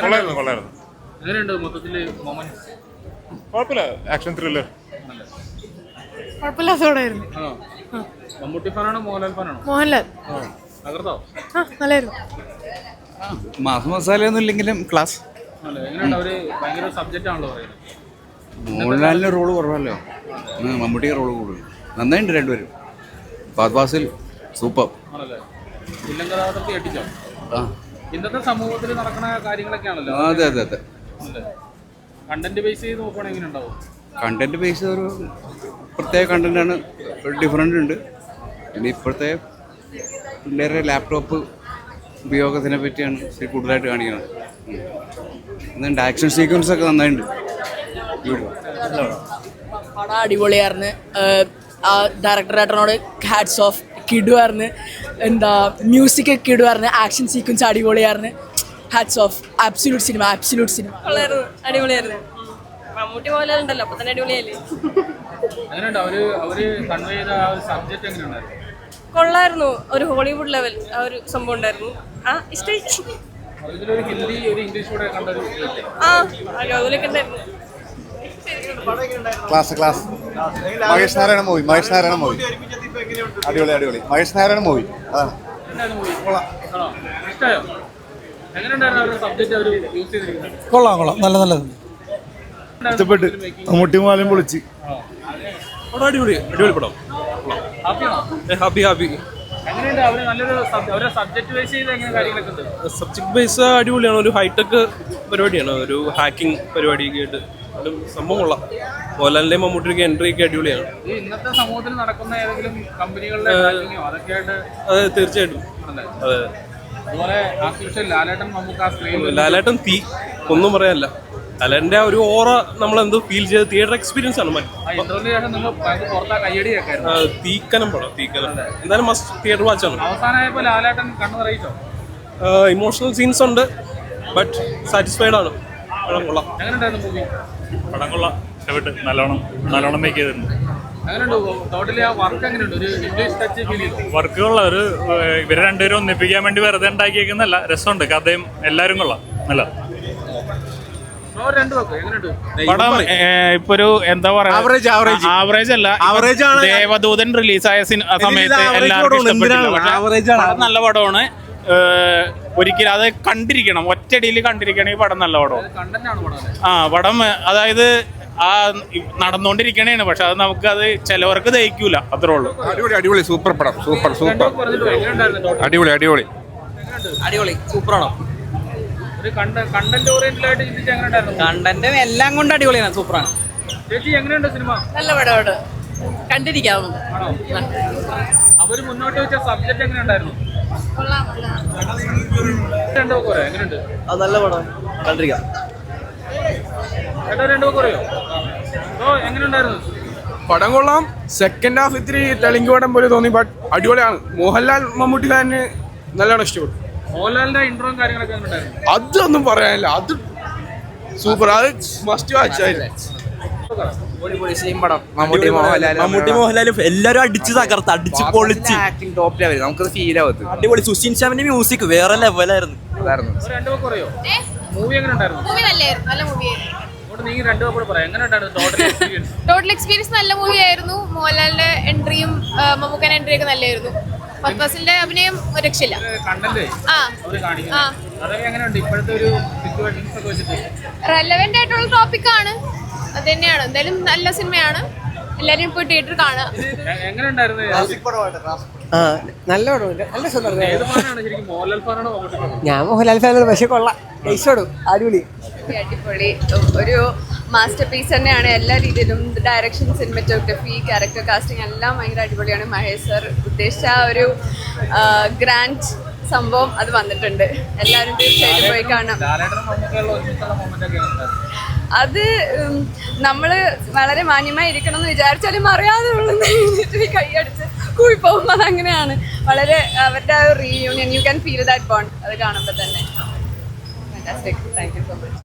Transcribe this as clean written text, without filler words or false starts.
കൊള്ളായിരുന്നു. എങ്ങനെയുണ്ട് മൊത്തത്തില് മൊമെന്റ്സ്? കുഴപ്പമില്ല, ആക്ഷൻ ത്രില്ലർ. കുഴപ്പമില്ലാത്തതായിരുന്നു. മമ്മൂട്ടി ഫാനാണോ മോഹൻലാൽ ഫാനാണോ? മോഹൻലാൽ തകർത്തോ? നല്ലായിരുന്നു. മാസം മസാലയൊന്നും ഇല്ലെങ്കിലും ക്ലാസ്. എങ്ങനെയുണ്ട്? അവര് ഭയങ്കര സബ്ജക്റ്റ് ആണല്ലോ പറയുന്നത്. മോഹൻലാലിൻ്റെ റോള് കുറവല്ലോ, മമ്മൂട്ടിയുടെ റോള് കൂടുതൽ. നന്നായിട്ടുണ്ട് രണ്ടുപേരും. ഫാസിൽ സൂപ്പർ. ആണല്ലേ? വില്ലൻ കഥാപാത്രത്തെ ഞെട്ടിച്ചോ? ആ ഇന്നത്തെ സമൂഹത്തിൽ നടക്കുന്ന കാര്യങ്ങളൊക്കെയാണല്ലോ. അതെ അതെ അതെ. കണ്ടന്റ് ബേസ് ചെയ്ത് നോക്കുകയാണെങ്കിൽ എങ്ങനെ ഉണ്ടാവും? കണ്ടന്റ് ബേസ് ഒരു പ്രത്യേക കണ്ടന്റാണ്, ഡിഫറെൻ്റ് ഉണ്ട്. പിന്നെ ഇപ്പോഴത്തെ പിള്ളേരുടെ ലാപ്ടോപ്പ് ഉപയോഗത്തിനെ പറ്റിയാണ് കൂടുതലായിട്ട് കാണിക്കുന്നത്. എന്നുണ്ട് ആക്ഷൻ സീക്വൻസ് ഒക്കെ നന്നായിട്ടുണ്ട്. പടം അടിപൊളിയായിരുന്നു. ഡയറക്ടറേട്ടനോട് ഹാറ്റ്സ് ഓഫ്. കിടുവായിരുന്നു. എന്താ മ്യൂസിക് ഒക്കെ കിടുവായിരുന്നു. ആക്ഷൻ സീക്വൻസ് അടിപൊളിയായിരുന്നു. Hats off. Absolute cinema. അടിപൊളിയായിരുന്നു. മമ്മൂട്ടി മോഹൻലാലുണ്ടല്ലോ, അപ്പൊ തന്നെ അടിപൊളിയല്ലേ. എങ്ങനെയുണ്ട് അവര് കൺവേ ചെയ്ത ആ ഒരു സബ്ജക്ട് എങ്ങനെയുണ്ടായിരുന്നു? കൊള്ളായിരുന്നു. ഒരു ഹോളിവുഡ് ലെവൽ ആ ഒരു സംഭവം ഉണ്ടായിരുന്നു. ഇഷ്ടമായി. ഇതിലൊരു ഹിന്ദി ഒരു ഇംഗ്ലീഷ് കൂടെ കണ്ടൊരു അതുപോലെയൊക്കെ ഉണ്ടായിരുന്നു. Class Mahesh Narayana movie. അടിപൊളി മഹേഷ് നാരായണ മൂവി. അതാണ്. ഇഷ്ടമായോ? എങ്ങനെയുണ്ടായിരുന്നു അവരുടെ സബ്ജക്ട് അവർ യൂസ് ചെയ്തിരിക്കുന്നത്? കൊള്ളാം. നല്ലത് ഇഷ്ടപ്പെട്ട്. മമ്മൂട്ടി മോഹൻലാലും പൊളിച്ച്. അടിപൊളി പടം. ഹാപ്പി. എങ്ങനെയുണ്ട്? അവര് നല്ലൊരു അവരുടെ സബ്ജക്ട് ബേസ് ചെയ്ത് എങ്ങനെ കാര്യങ്ങളൊക്കെ ഉണ്ട്? സബ്ജക്ട് ബേസ് അടിപൊളിയാണ്. ഒരു ഹൈടെക് പരിപാടിയാണ്, ഒരു ഹാക്കിംഗ് പരിപാടിയൊക്കെ ആയിട്ട് സംഭവം കൊള്ളാം. മോഹൻലാലിന്റെയും മമ്മൂട്ടിയൊക്കെ എൻട്രി ഒക്കെ അടിപൊളിയാണ്. ഈ ഇന്നത്തെ സമൂഹത്തിൽ നടക്കുന്ന ഏതെങ്കിലും കമ്പനികളുടെ അതൊക്കെ ആയിട്ട്? അതെ, തീർച്ചയായിട്ടും. അതെ. അതുപോലെ ലാലേട്ടൻ മമ്മൂക്ക സ്ക്രീൻ ലാലേട്ടൻ ഒന്നും പറയാനില്ല. ലാലേട്ടന്റെ ഒരു ഓറ നമ്മളെന്തോ ഫീൽ ചെയ്ത് തിയേറ്റർ എക്സ്പീരിയൻസ് ആണ്. തീക്കനം പടം. എന്തായാലും മസ്റ്റ് തിയേറ്റർ വാച്ചാണ്. അവസാനമായപ്പോ ലാലേട്ടൻ കണ്ണു നിറയിച്ചോ? ഇമോഷണൽ സീൻസ് ഉണ്ട്, ബട്ട് സാറ്റിസ്ഫൈഡ് ആണ്. പടം കൊള്ളാം. എങ്ങനെയുണ്ടായിരുന്നു മൂവി? പടം കൊള്ളാം. ഇഷ്ടപ്പെട്ട്. നല്ലോണം മേക്ക് ചെയ്തിട്ടുണ്ട്. വർക്കുള്ള ഇവരെ രണ്ടുപേരും ഒന്നിപ്പിക്കാൻ വേണ്ടി വെറുതെ ഉണ്ടാക്കിയേക്കുന്നല്ല, രസമുണ്ട്. കഥയും എല്ലാവരും കൊള്ളാം. നല്ല പടം. ഇപ്പൊ ഒരു എന്താ പറയാ, ആവറേജ് അല്ല. ദേവദൂതൻ റിലീസായ സമയത്ത് എല്ലാവർക്കും ഇഷ്ടപ്പെട്ടില്ല. നല്ല പടമാണ്. ഒരിക്കലും അത് കണ്ടിരിക്കണം, ഒറ്റയടിയിൽ കണ്ടിരിക്കണം. ഈ പടം നല്ല പടമാണ്. പടം അതായത് നടന്നുകൊണ്ടിരിക്കണേണ്, പക്ഷെ അത് നമുക്കത് ചിലവർക്ക് ദഹിക്കൂല, അത്രേ ഉള്ളൂ. അടിപൊളി സൂപ്പർ പടം. സൂപ്പർ അടിപൊളി സൂപ്പറാണോ? കണ്ടന്റും എല്ലാം കൊണ്ട് അടിപൊളിയാണ്, സൂപ്പറാണ്. സിനിമ നല്ല പടമാണ്, കണ്ടിരിക്കാവുന്നു. അവര് മുന്നോട്ട് വെച്ച സബ്ജക്ട് എങ്ങനെയുണ്ടായിരുന്നു? അത് നല്ല പടം, കണ്ടിരിക്കാം. പടം കൊള്ളാം. സെക്കൻഡ് ഹാഫ് ഇത്തിരി തെലുങ്ക് പടം പോലെ തോന്നി, ബട്ട് അടിപൊളിയാണ്. മോഹൻലാൽ മമ്മൂട്ടി തന്നെ നല്ലോണം ഇഷ്ടപ്പെട്ടു. മോഹൻലാലിന്റെ ഇൻട്രോയും കാര്യങ്ങളൊക്കെ അതൊന്നും പറയാനില്ല, അത് സൂപ്പർ. അത് മസ്റ്റ് വാച്ച് ആയിരുന്നു. മമ്മൂട്ടി മോഹൻലാലും എല്ലാരും അടിച്ച് തകർത്ത്, അടിച്ച് പൊളിച്ച്. ടോപ്പ് ലെവൽ, നമുക്കത് ഫീൽ ആവത്ത്. അടിപൊളി. സുഷിൻ ശ്യാമിന്റെ മ്യൂസിക് വേറെ ലെവലായിരുന്നു. മൂവി എങ്ങനെയുണ്ടായിരുന്നു? ടോട്ടൽ എക്സ്പീരിയൻസ് നല്ല മൂവി ആയിരുന്നു. മോഹൻലാലിന്റെ എൻട്രിയും മമ്മൂക്കന്റെ എൻട്രിയും ഒക്കെ നല്ലായിരുന്നു. ഫസ്റ്റിന്റെ അഭിനയം ഒരു രക്ഷയില്ല. റെലവെന്റ് ആയിട്ടുള്ള ടോപ്പിക്കാണ്, അത് തന്നെയാണ്. എന്തായാലും നല്ല സിനിമയാണ്, എല്ലാരും പോയി തിയേറ്ററിൽ കാണാം. നല്ല ഞാൻ മോഹൻലാൽ ഫാനാണ്, പക്ഷെ കൊള്ളാം. അടിപൊളി. ഒരു മാസ്റ്റർ പീസ് തന്നെയാണ് എല്ലാ രീതിയിലും. ഡയറക്ഷൻ, സിനിമറ്റോഗ്രഫി, ക്യാരക്ടർ കാസ്റ്റിംഗ് എല്ലാം ഭയങ്കര അടിപൊളിയാണ്. മഹേഷ് സർ ഉദ്ദേശിച്ച ആ ഒരു ഗ്രാൻഡ് സംഭവം അത് വന്നിട്ടുണ്ട്. എല്ലാവരും തീർച്ചയായിട്ടും പോയി കാണാം. അത് നമ്മൾ വളരെ മാന്യമായി ഇരിക്കണം എന്ന് വിചാരിച്ചാലും അറിയാതെ കൈയടിച്ച് കൂടിപ്പോകും. അതങ്ങനെയാണ്. വളരെ അവരുടെ ആ ഒരു reunion, you can feel that bond അത് കാണുമ്പോൾ തന്നെ. Fantastic. Thank you so much.